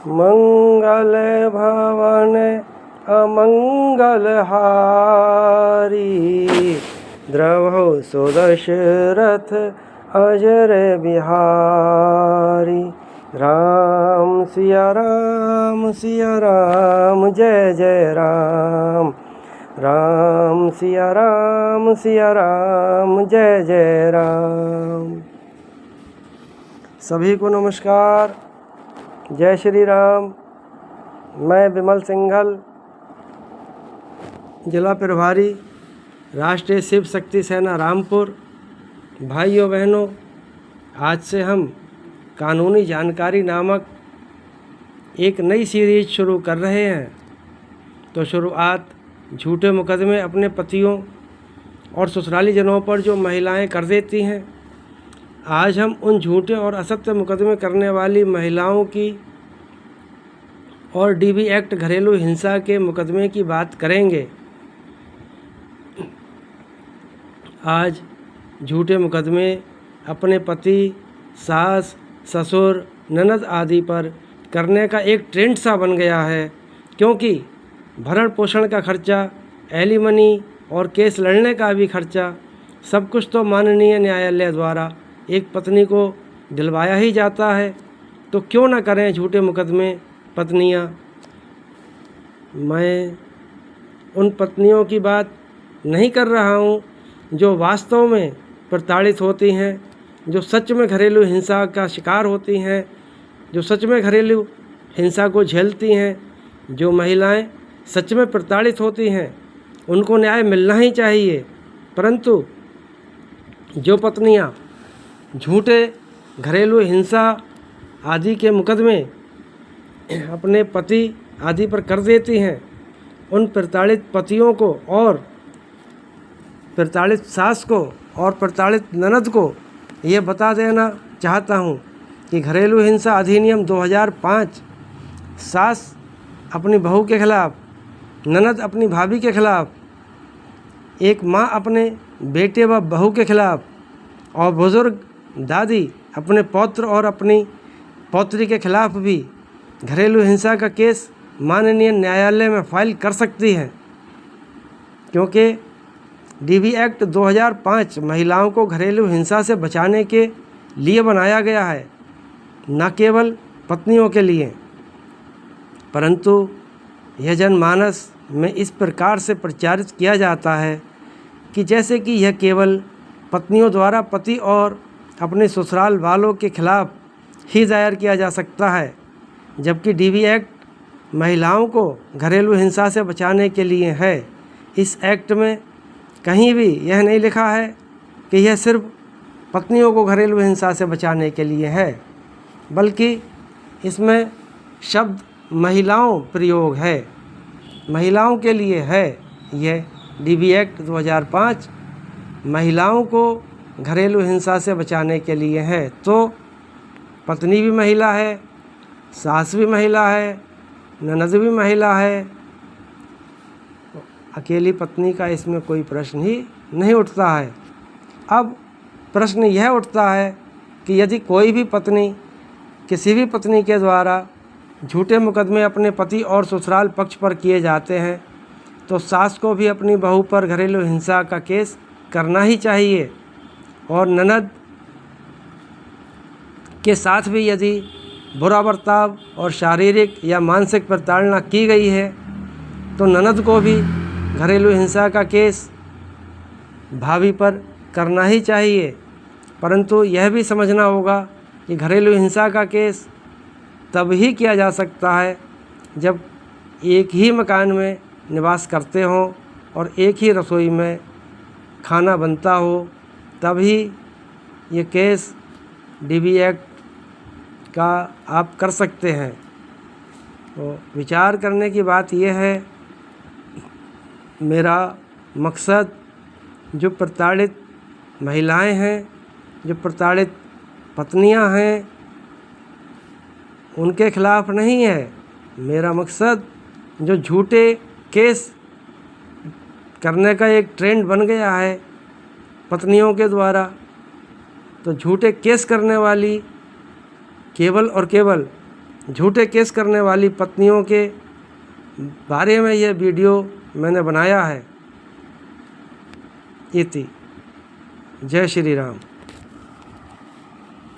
मंगल भवन अमंगल हारी, द्रवहु सुदशरथ अजर बिहारी। राम सिया राम जय जय राम। राम सिया राम जय जय राम। सभी को नमस्कार, जय श्री राम। मैं विमल सिंघल, जिला प्रभारी, राष्ट्रीय शिव शक्ति सेना रामपुर। भाइयों बहनों, आज से हम कानूनी जानकारी नामक एक नई सीरीज शुरू कर रहे हैं। तो शुरुआत झूठे मुकदमे अपने पतियों और ससुरालीजनों पर जो महिलाएं कर देती हैं, आज हम उन झूठे और असत्य मुकदमे करने वाली महिलाओं की और डीबी एक्ट घरेलू हिंसा के मुकदमे की बात करेंगे। आज झूठे मुकदमे अपने पति, सास, ससुर, ननद आदि पर करने का एक ट्रेंड सा बन गया है, क्योंकि भरण पोषण का खर्चा, एलिमनी और केस लड़ने का भी खर्चा सब कुछ तो माननीय न्यायालय द्वारा एक पत्नी को दिलवाया ही जाता है। तो क्यों न करें झूठे मुकदमे पत्नियां। मैं उन पत्नियों की बात नहीं कर रहा हूं जो वास्तव में प्रताड़ित होती हैं, जो सच में घरेलू हिंसा का शिकार होती हैं, जो सच में घरेलू हिंसा को झेलती हैं। जो महिलाएं सच में प्रताड़ित होती हैं उनको न्याय मिलना ही चाहिए, परंतु जो पत्नियां झूठे घरेलू हिंसा आदि के मुकदमे अपने पति आदि पर कर देती हैं, उन प्रताड़ित पतियों को और प्रताड़ित सास को और प्रताड़ित ननद को ये बता देना चाहता हूँ कि घरेलू हिंसा अधिनियम 2005 सास अपनी बहू के खिलाफ़, ननद अपनी भाभी के खिलाफ़, एक माँ अपने बेटे व बहू के खिलाफ़ और बुज़ुर्ग दादी अपने पौत्र और अपनी पौत्री के खिलाफ़ भी घरेलू हिंसा का केस माननीय न्यायालय में फाइल कर सकती हैं, क्योंकि डीबी एक्ट 2005 महिलाओं को घरेलू हिंसा से बचाने के लिए बनाया गया है, न केवल पत्नियों के लिए। परंतु यह जनमानस में इस प्रकार से प्रचारित किया जाता है कि जैसे कि यह केवल पत्नियों द्वारा पति और अपने ससुराल वालों के खिलाफ़ ही दायर किया जा सकता है, जबकि डीबी एक्ट महिलाओं को घरेलू हिंसा से बचाने के लिए है। इस एक्ट में कहीं भी यह नहीं लिखा है कि यह सिर्फ पत्नियों को घरेलू हिंसा से बचाने के लिए है, बल्कि इसमें शब्द महिलाओं प्रयोग है, महिलाओं के लिए है। यह डीबी एक्ट 2005 महिलाओं को घरेलू हिंसा से बचाने के लिए है। तो पत्नी भी महिला है, सास भी महिला है, ननद भी महिला है, अकेली पत्नी का इसमें कोई प्रश्न ही नहीं उठता है। अब प्रश्न यह उठता है कि यदि कोई भी पत्नी किसी भी पत्नी के द्वारा झूठे मुकदमे अपने पति और ससुराल पक्ष पर किए जाते हैं, तो सास को भी अपनी बहू पर घरेलू हिंसा का केस करना ही चाहिए। और ननद के साथ भी यदि बुरा बर्ताव और शारीरिक या मानसिक प्रताड़ना की गई है, तो ननद को भी घरेलू हिंसा का केस भाभी पर करना ही चाहिए। परंतु यह भी समझना होगा कि घरेलू हिंसा का केस तब ही किया जा सकता है जब एक ही मकान में निवास करते हों और एक ही रसोई में खाना बनता हो, तभी ये केस डीबी एक्ट का आप कर सकते हैं। तो विचार करने की बात यह है, मेरा मकसद जो प्रताड़ित महिलाएं हैं, जो प्रताड़ित पत्नियां हैं, उनके खिलाफ़ नहीं है। मेरा मकसद जो झूठे केस करने का एक ट्रेंड बन गया है पत्नियों के द्वारा, तो झूठे केस करने वाली केवल और केवल झूठे केस करने वाली पत्नियों के बारे में यह वीडियो मैंने बनाया है। इति। जय श्री राम।